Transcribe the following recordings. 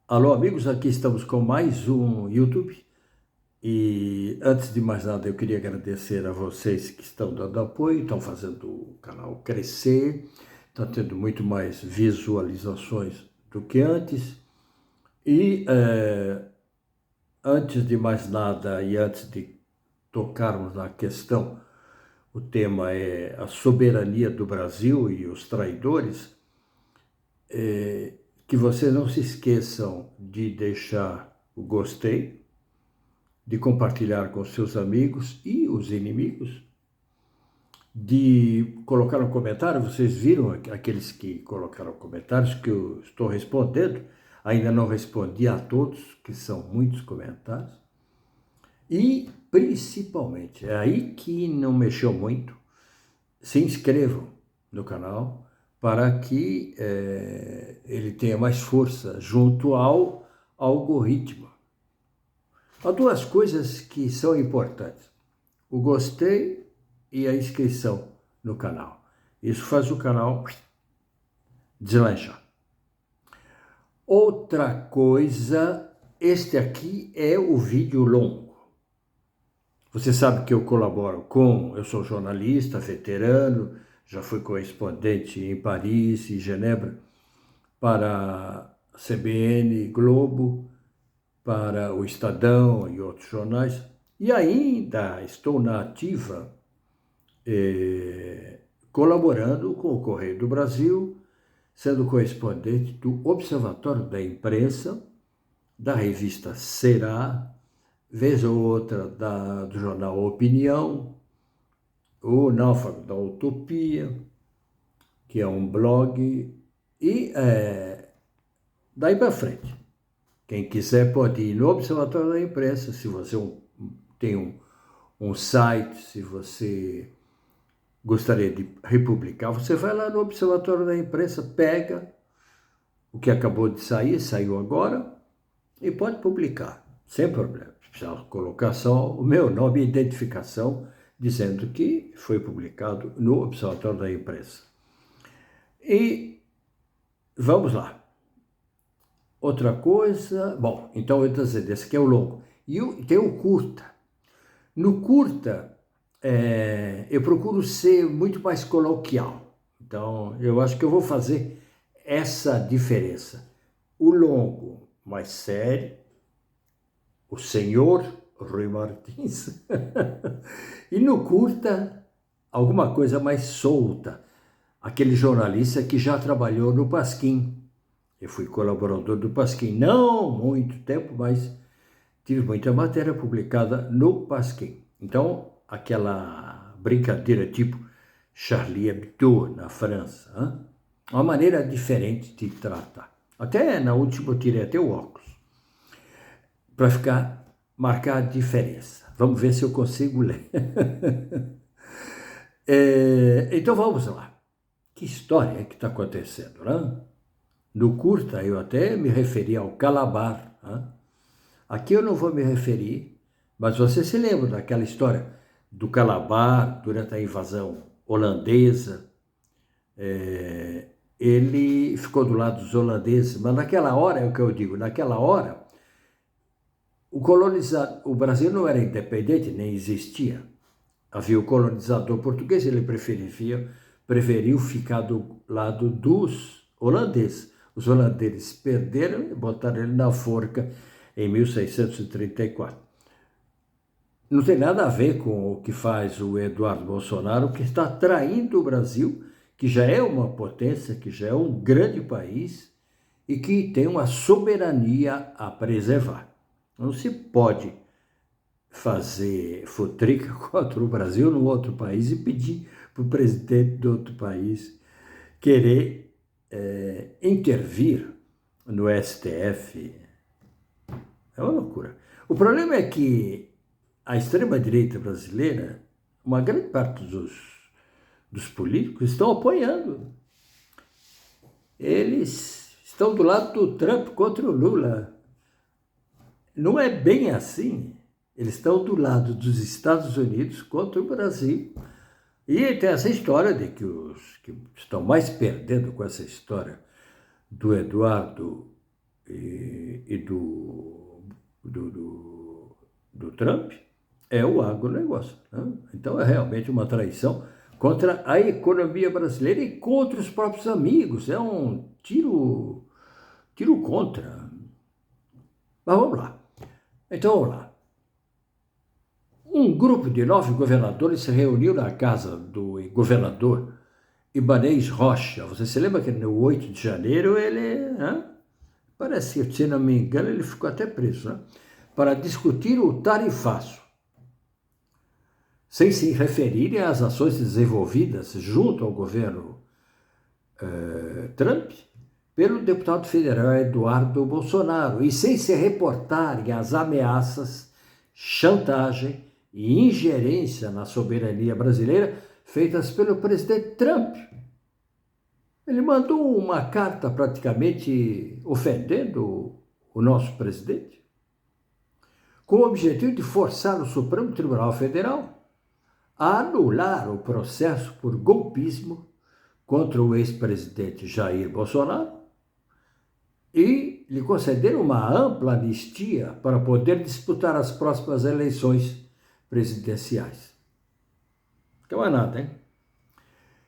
Alô, amigos, aqui estamos com mais um YouTube. E antes de mais nada, eu queria agradecer a vocês que estão dando apoio, estão fazendo o canal crescer, está tendo muito mais visualizações do que antes. E antes de mais nada e antes de tocarmos na questão, o tema é a soberania do Brasil e os traidores. Que vocês não se esqueçam de deixar o gostei, de compartilhar com seus amigos e os inimigos, de colocar um comentário. Vocês viram aqueles que colocaram comentários que eu estou respondendo, ainda não respondi a todos, que são muitos comentários, e principalmente, é aí que não mexeu muito, se inscrevam no canal, para que ele tenha mais força junto ao algoritmo. Há duas coisas que são importantes: o gostei e a inscrição no canal. Isso faz o canal deslanchar. Outra coisa, este aqui é o vídeo longo. Você sabe que eu colaboro eu sou jornalista, veterano, já fui correspondente em Paris e Genebra para a CBN, Globo, para o Estadão e outros jornais, e ainda estou na ativa colaborando com o Correio do Brasil, sendo correspondente do Observatório da Imprensa, da revista Será, vez ou outra do jornal Opinião, o Náufrago da Utopia, que é um blog, e daí para frente. Quem quiser pode ir no Observatório da Imprensa, se você tem um site, se você gostaria de republicar, você vai lá no Observatório da Imprensa, pega o que acabou de sair, saiu agora, e pode publicar, sem problema. Precisa colocar só o meu nome e identificação, dizendo que foi publicado no Observatório da Imprensa. E vamos lá. Outra coisa, bom, então eu estou dizendo, esse aqui é o longo. E tem o curta. No curta, eu procuro ser muito mais coloquial. Então, eu acho que eu vou fazer essa diferença. O longo, mais sério, o senhor Rui Martins. E no curta, alguma coisa mais solta. Aquele jornalista que já trabalhou no Pasquim. Eu fui colaborador do Pasquim, não muito tempo, mas tive muita matéria publicada no Pasquim. Então, aquela brincadeira tipo Charlie Hebdo na França, hein? Uma maneira diferente de tratar. Até na última eu tirei até o óculos, para marcar a diferença. Vamos ver se eu consigo ler. Então vamos lá. Que história que está acontecendo, né? No curta, eu até me referi ao Calabar. Né? Aqui eu não vou me referir, mas você se lembra daquela história do Calabar durante a invasão holandesa? Ele ficou do lado dos holandeses, mas naquela hora, é o que eu digo, naquela hora, o Brasil não era independente, nem existia. Havia o colonizador português, ele preferiu ficar do lado dos holandeses. Os holandeses perderam e botaram ele na forca em 1634. Não tem nada a ver com o que faz o Eduardo Bolsonaro, que está traindo o Brasil, que já é uma potência, que já é um grande país e que tem uma soberania a preservar. Não se pode fazer futrica contra o Brasil num outro país e pedir para o presidente do outro país querer intervir no STF. É uma loucura. O problema é que a extrema-direita brasileira, uma grande parte dos políticos estão apoiando. Eles estão do lado do Trump contra o Lula. Não é bem assim. Eles estão do lado dos Estados Unidos contra o Brasil. E tem essa história de que os que estão mais perdendo com essa história do Eduardo e do Trump é o agronegócio, né? Então é realmente uma traição contra a economia brasileira e contra os próprios amigos. É um tiro contra. Mas vamos lá. Então vamos lá. Um grupo de 9 governadores se reuniu na casa do governador Ibanez Rocha. Você se lembra que no 8 de janeiro ele, né? Parece que, se não me engano, ele ficou até preso, né? Para discutir o tarifaço, sem se referirem às ações desenvolvidas junto ao governo Trump pelo deputado federal Eduardo Bolsonaro, e sem se reportarem às ameaças, chantagem e ingerência na soberania brasileira feitas pelo presidente Trump. Ele mandou uma carta praticamente ofendendo o nosso presidente, com o objetivo de forçar o Supremo Tribunal Federal a anular o processo por golpismo contra o ex-presidente Jair Bolsonaro e lhe conceder uma ampla anistia para poder disputar as próximas eleições presidenciais. Que é nada, hein?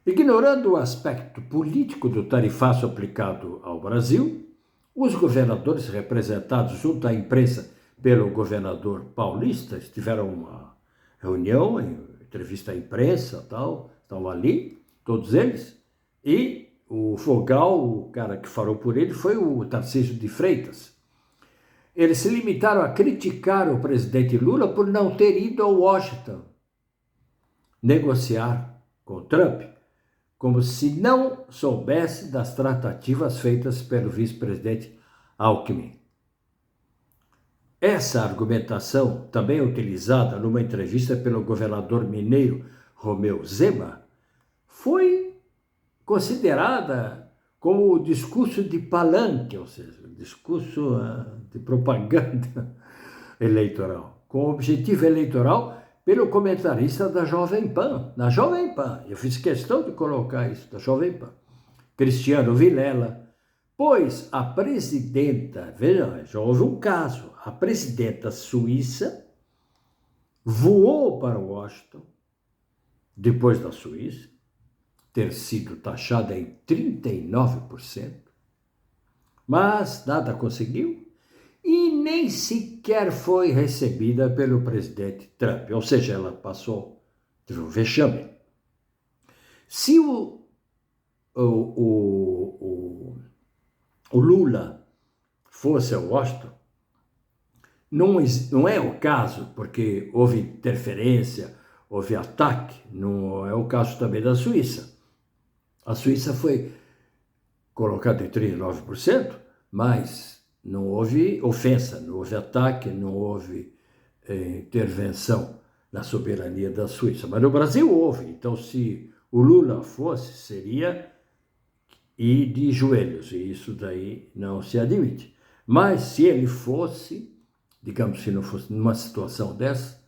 Ignorando o aspecto político do tarifaço aplicado ao Brasil, os governadores representados junto à imprensa pelo governador paulista estiveram uma reunião, entrevista à imprensa, tal, estavam ali, todos eles, e o vogal, o cara que falou por ele, foi o Tarcísio de Freitas. Eles se limitaram a criticar o presidente Lula por não ter ido a Washington negociar com Trump, como se não soubesse das tratativas feitas pelo vice-presidente Alckmin. Essa argumentação, também utilizada numa entrevista pelo governador mineiro Romeu Zema, foi considerada como o discurso de palanque, ou seja, discurso de propaganda eleitoral, com objetivo eleitoral pelo comentarista da Jovem Pan, na Jovem Pan. Eu fiz questão de colocar isso, da Jovem Pan. Cristiano Vilela, pois a presidenta, veja, já houve um caso, a presidenta suíça voou para Washington, depois da Suíça ter sido taxada em 39%, mas nada conseguiu e nem sequer foi recebida pelo presidente Trump, ou seja, ela passou, teve um vexame. Se o Lula fosse a Washington, não é o caso, porque houve interferência, houve ataque, não é o caso também da Suíça. A Suíça foi colocada em 39%, mas não houve ofensa, não houve ataque, não houve intervenção na soberania da Suíça. Mas no Brasil houve, então se o Lula fosse, seria ir de joelhos, e isso daí não se admite. Mas se ele fosse, digamos, se não fosse numa situação dessa,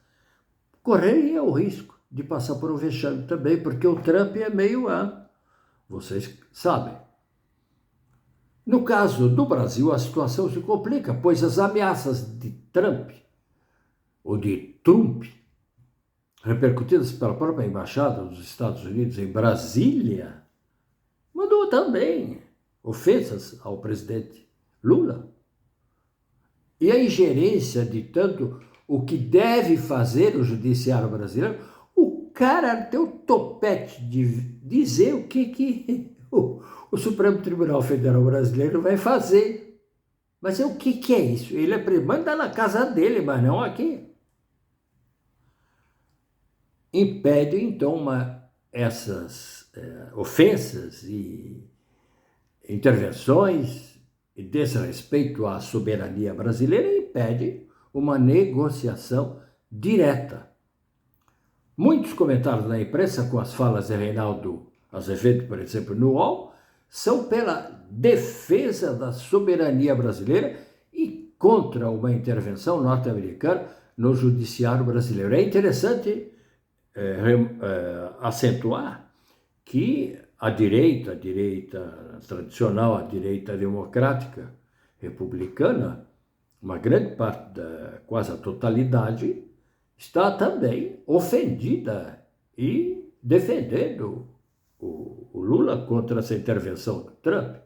correria o risco de passar por um vexame também, porque o Trump é meio vocês sabem. No caso do Brasil, a situação se complica, pois as ameaças de Trump, ou de Trump, repercutidas pela própria Embaixada dos Estados Unidos em Brasília, mandou também ofensas ao presidente Lula. E a ingerência de tanto o que deve fazer o judiciário brasileiro, o cara tem o topete de dizer o que o Supremo Tribunal Federal Brasileiro vai fazer. Mas o que é isso? Ele manda na casa dele, mas não aqui. Impede, então, essas ofensas e intervenções e desrespeito à soberania brasileira, impede uma negociação direta. Muitos comentários na imprensa com as falas de Reinaldo Azevedo, por exemplo, no UOL, são pela defesa da soberania brasileira e contra uma intervenção norte-americana no judiciário brasileiro. É interessante acentuar que a direita tradicional, a direita democrática, republicana, uma grande parte, quase a totalidade, está também ofendida e defendendo o Lula contra essa intervenção do Trump.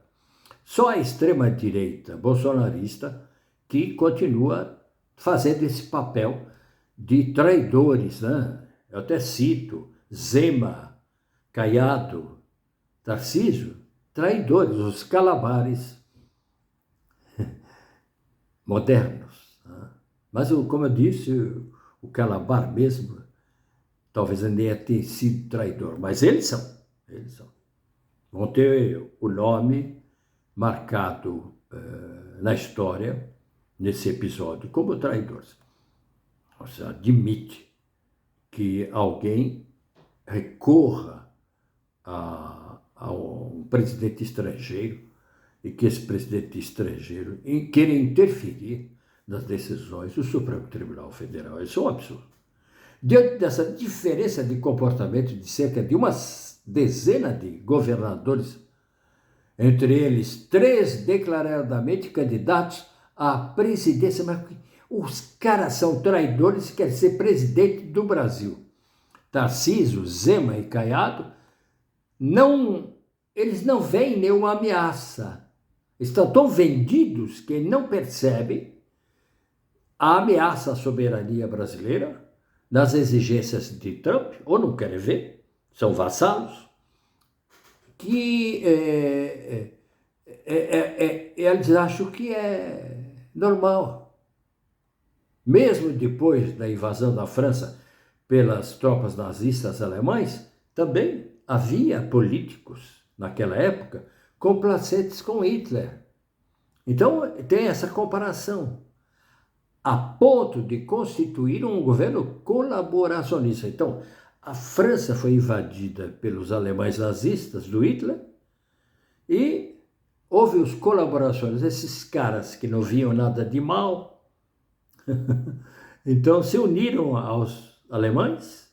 Só a extrema-direita bolsonarista que continua fazendo esse papel de traidores, né? Eu até cito Zema, Caiado, Tarcísio, traidores, os calabares modernos. Né? Mas, como eu disse, o calabar mesmo, talvez nem tenha sido traidor, mas eles são. Vão ter o nome marcado na história, nesse episódio, como traidores. Você admite que alguém recorra a um presidente estrangeiro e que esse presidente estrangeiro queira interferir nas decisões do Supremo Tribunal Federal. Isso é um absurdo. Diante dessa diferença de comportamento de cerca de uma dezena de governadores, entre eles 3 declaradamente candidatos à presidência, mas os caras são traidores e querem ser presidente do Brasil. Tarcísio, Zema e Caiado, eles não veem nenhuma ameaça. Estão tão vendidos que não percebem a ameaça à soberania brasileira nas exigências de Trump, ou não querem ver, são vassalos, que eles acham que é normal. Mesmo depois da invasão da França pelas tropas nazistas alemães, também havia políticos, naquela época, complacentes com Hitler. Então, tem essa comparação, a ponto de constituir um governo colaboracionista. Então, a França foi invadida pelos alemães nazistas do Hitler e houve os colaboracionistas, esses caras que não viam nada de mal, então se uniram aos alemães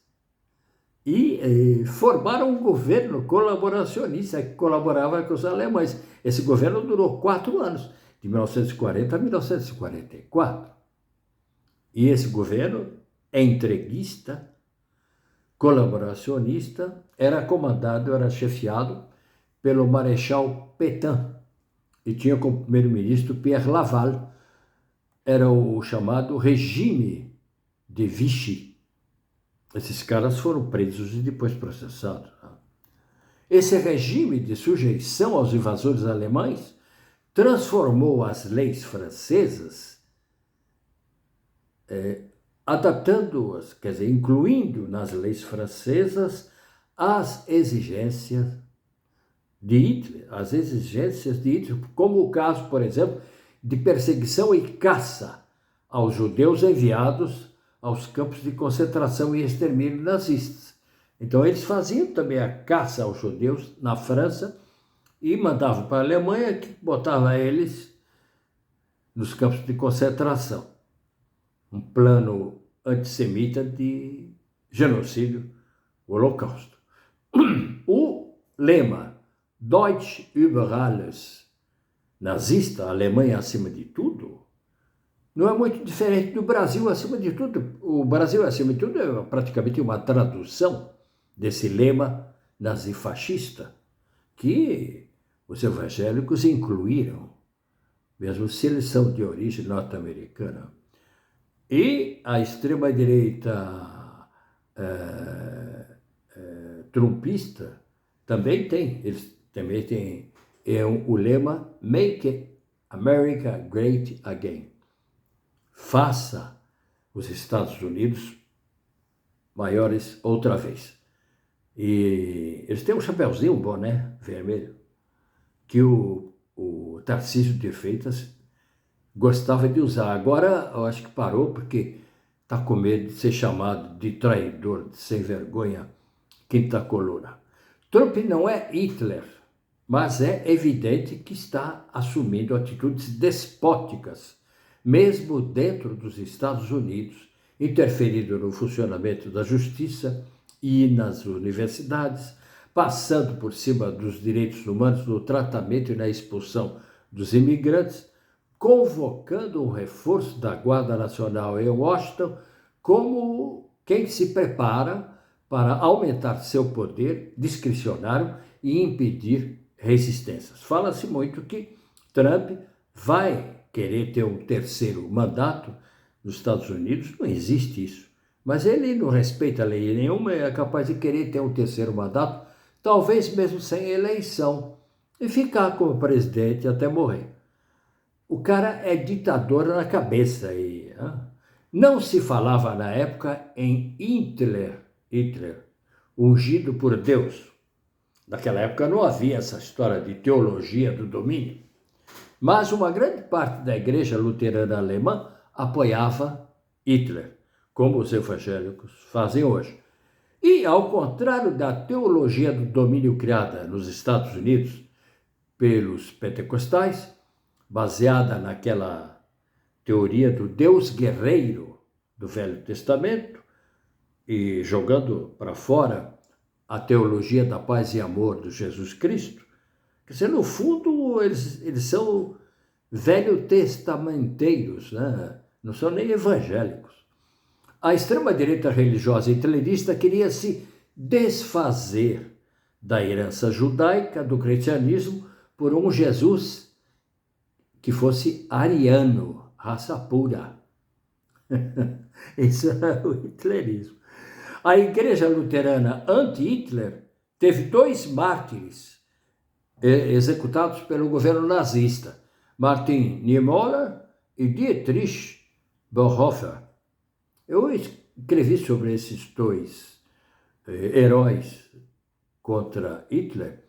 e formaram um governo colaboracionista que colaborava com os alemães. Esse governo durou 4 anos, de 1940 a 1944. E esse governo entreguista, colaboracionista, era chefiado pelo Marechal Pétain e tinha como primeiro-ministro Pierre Laval. Era o chamado regime de Vichy. Esses caras foram presos e depois processados. Esse regime de sujeição aos invasores alemães transformou as leis francesas, adaptando-as, quer dizer, incluindo nas leis francesas as exigências de Hitler, como o caso, por exemplo, de perseguição e caça aos judeus enviados aos campos de concentração e extermínio nazistas. Então, eles faziam também a caça aos judeus na França e mandavam para a Alemanha, que botava eles nos campos de concentração. Um plano antissemita de genocídio, o Holocausto. O lema Deutsch über alles, nazista, Alemanha acima de tudo, não é muito diferente do Brasil acima de tudo. O Brasil acima de tudo é praticamente uma tradução desse lema nazifascista que os evangélicos incluíram, mesmo se eles são de origem norte-americana. E a extrema-direita trumpista também tem, eles também têm o lema Make America Great Again. Faça os Estados Unidos maiores outra vez. E eles têm um chapeuzinho, um boné vermelho, que o Tarcísio de Freitas gostava de usar. Agora eu acho que parou porque está com medo de ser chamado de traidor, de sem vergonha, quinta coluna. Trump não é Hitler, mas é evidente que está assumindo atitudes despóticas, mesmo dentro dos Estados Unidos, interferindo no funcionamento da justiça e nas universidades, passando por cima dos direitos humanos, no tratamento e na expulsão dos imigrantes, convocando um reforço da Guarda Nacional em Washington como quem se prepara para aumentar seu poder discricionário e impedir resistências. Fala-se muito que Trump vai querer ter um terceiro mandato nos Estados Unidos, não existe isso. Mas ele não respeita lei nenhuma e é capaz de querer ter um terceiro mandato, talvez mesmo sem eleição, e ficar como presidente até morrer. O cara é ditador na cabeça. Não se falava na época em Hitler, ungido por Deus. Naquela época não havia essa história de teologia do domínio. Mas uma grande parte da igreja luterana alemã apoiava Hitler, como os evangélicos fazem hoje. E, ao contrário da teologia do domínio criada nos Estados Unidos pelos pentecostais, baseada naquela teoria do Deus guerreiro do Velho Testamento e jogando para fora a teologia da paz e amor do Jesus Cristo, quer dizer, no fundo, eles são velho-testamenteiros, né? Não são nem evangélicos. A extrema-direita religiosa hitlerista queria se desfazer da herança judaica, do cristianismo, por um Jesus que fosse ariano, raça pura. Isso é o hitlerismo. A igreja luterana anti-Hitler teve 2 mártires executados pelo governo nazista, Martin Niemöller e Dietrich Bonhoeffer. Eu escrevi sobre esses 2 heróis contra Hitler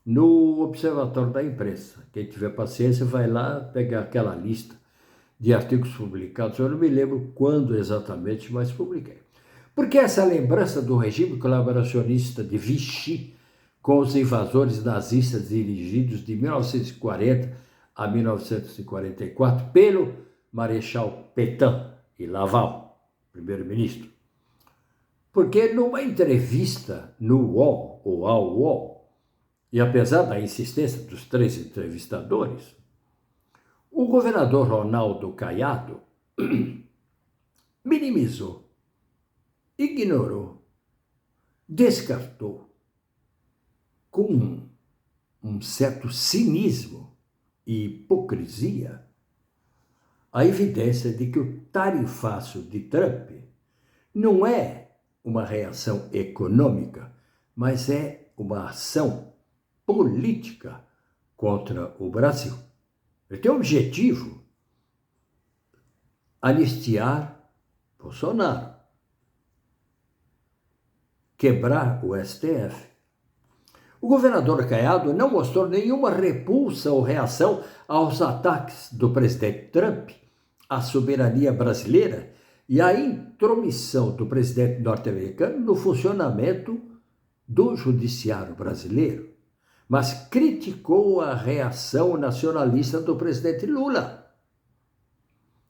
no Observatório da Imprensa. Quem tiver paciência vai lá pegar aquela lista de artigos publicados. Eu não me lembro quando exatamente, mas publiquei. Porque essa lembrança do regime colaboracionista de Vichy com os invasores nazistas dirigidos de 1940 a 1944 pelo Marechal Pétain e Laval, primeiro-ministro. Porque numa entrevista no UOL, ou ao UOL, e apesar da insistência dos 3 entrevistadores, o governador Ronaldo Caiado minimizou, ignorou, descartou, com um certo cinismo e hipocrisia, a evidência de que o tarifaço de Trump não é uma reação econômica, mas é uma ação política contra o Brasil. Ele tem o objetivo: anistiar Bolsonaro, quebrar o STF. O governador Caiado não mostrou nenhuma repulsa ou reação aos ataques do presidente Trump à soberania brasileira e à intromissão do presidente norte-americano no funcionamento do judiciário brasileiro, mas criticou a reação nacionalista do presidente Lula,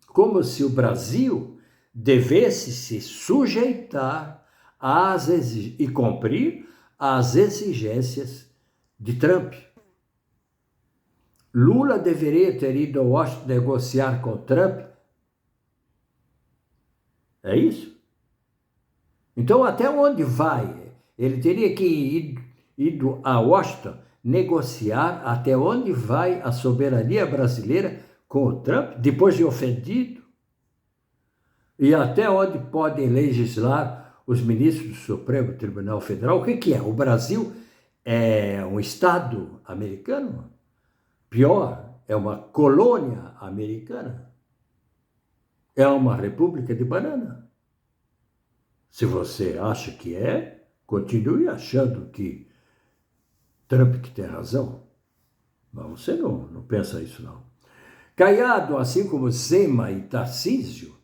como se o Brasil devesse se sujeitar e cumprir as exigências de Trump. Lula deveria ter ido a Washington negociar com Trump. É isso? Então, até onde vai? Ele teria que ir ido a Washington negociar até onde vai a soberania brasileira com o Trump, depois de ofendido? E até onde podem legislar os ministros do Supremo Tribunal Federal? O que é? O Brasil é um Estado americano? Pior, é uma colônia americana? É uma república de banana? Se você acha que é, continue achando que Trump que tem razão. Mas você não pensa isso, não. Caiado, assim como Zema e Tarcísio,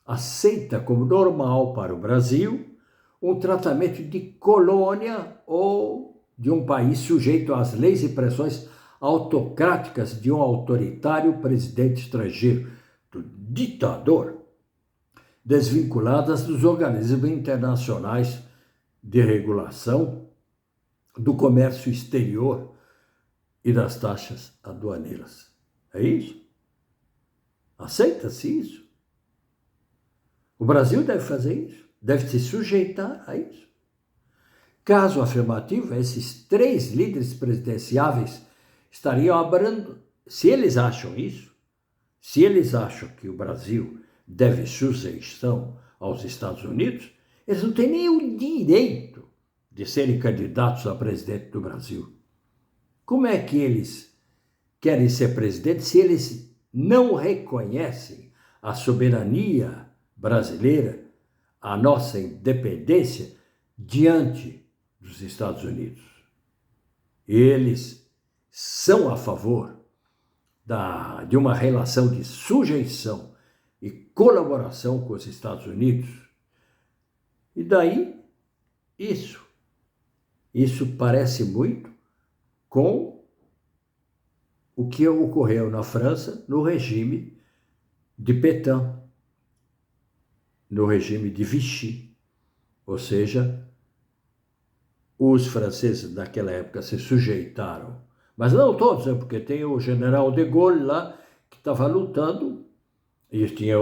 aceita como normal para o Brasil um tratamento de colônia ou de um país sujeito às leis e pressões autocráticas de um autoritário presidente estrangeiro, do ditador, desvinculadas dos organismos internacionais de regulação do comércio exterior e das taxas aduaneiras. É isso? Aceita-se isso? O Brasil deve fazer isso? Deve se sujeitar a isso? Caso afirmativo, esses 3 líderes presidenciáveis estariam abrando, se eles acham isso, se eles acham que o Brasil deve sujeição aos Estados Unidos, eles não têm nem o direito de serem candidatos a presidente do Brasil. Como é que eles querem ser presidente se eles não reconhecem a soberania brasileira, a nossa independência diante dos Estados Unidos? Eles são a favor de uma relação de sujeição e colaboração com os Estados Unidos. E daí, isso parece muito com o que ocorreu na França no regime de Pétain, no regime de Vichy. Ou seja, os franceses naquela época se sujeitaram, mas não todos, porque tem o general de Gaulle lá que estava lutando, e tinha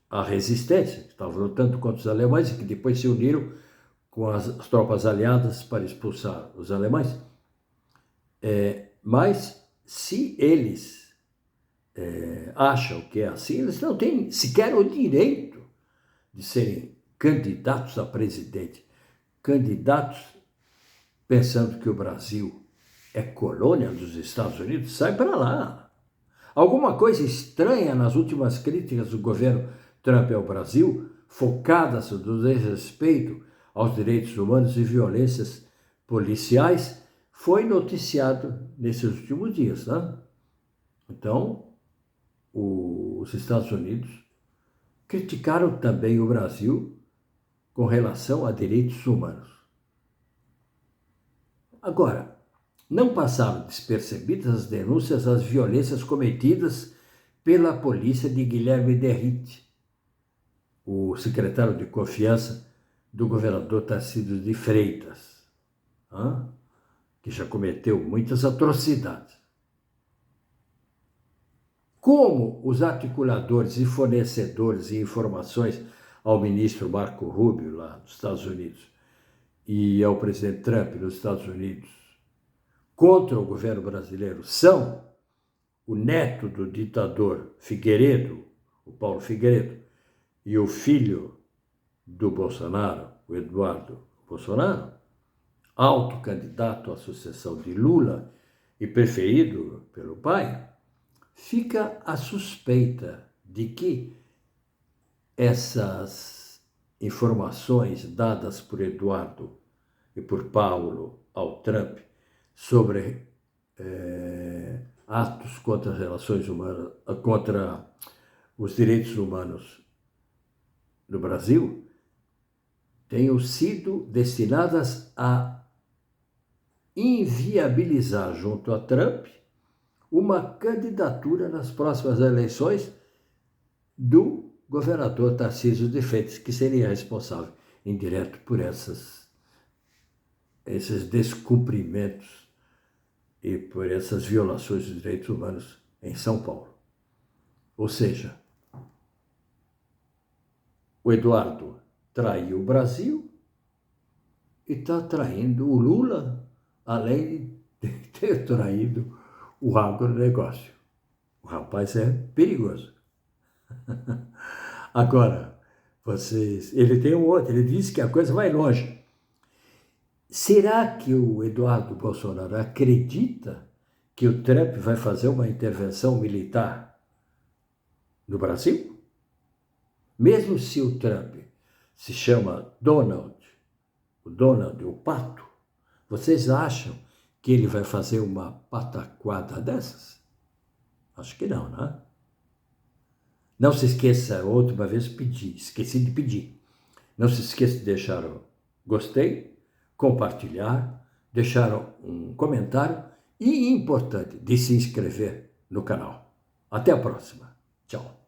a resistência, que estava lutando contra os alemães e que depois se uniram com as tropas aliadas para expulsar os alemães. Mas se eles acham que é assim, eles não têm sequer o direito de serem candidatos a presidente, candidatos pensando que o Brasil é colônia dos Estados Unidos. Sai para lá. Alguma coisa estranha nas últimas críticas do governo Trump ao Brasil, focadas no desrespeito aos direitos humanos e violências policiais, foi noticiado nesses últimos dias, né? Então, os Estados Unidos criticaram também o Brasil com relação a direitos humanos. Agora, não passaram despercebidas as denúncias às violências cometidas pela polícia de Guilherme Derrite, o secretário de confiança do governador Tarcísio de Freitas, que já cometeu muitas atrocidades. Como os articuladores e fornecedores de informações ao ministro Marco Rubio, lá dos Estados Unidos, e ao presidente Trump, nos Estados Unidos, contra o governo brasileiro, são o neto do ditador Figueiredo, o Paulo Figueiredo, e o filho do Bolsonaro, o Eduardo Bolsonaro, autocandidato à sucessão de Lula e preferido pelo pai, fica a suspeita de que essas informações dadas por Eduardo e por Paulo ao Trump sobre atos contra as relações humanas, contra os direitos humanos no Brasil, tenham sido destinadas a inviabilizar junto a Trump uma candidatura nas próximas eleições do governador Tarcísio de Freitas, que seria responsável indireto por esses descumprimentos e por essas violações dos direitos humanos em São Paulo. Ou seja, o Eduardo traiu o Brasil e está traindo o Lula, além de ter traído o agronegócio. O rapaz é perigoso. Agora, ele tem um outro, ele disse que a coisa vai longe. Será que o Eduardo Bolsonaro acredita que o Trump vai fazer uma intervenção militar no Brasil? Mesmo se o Trump se chama Donald, o pato, vocês acham que ele vai fazer uma pataquada dessas? Acho que não, né? Não se esqueça, outra vez esqueci de pedir. Não se esqueça de deixar o gostei, compartilhar, deixar um comentário e, importante, de se inscrever no canal. Até a próxima. Tchau.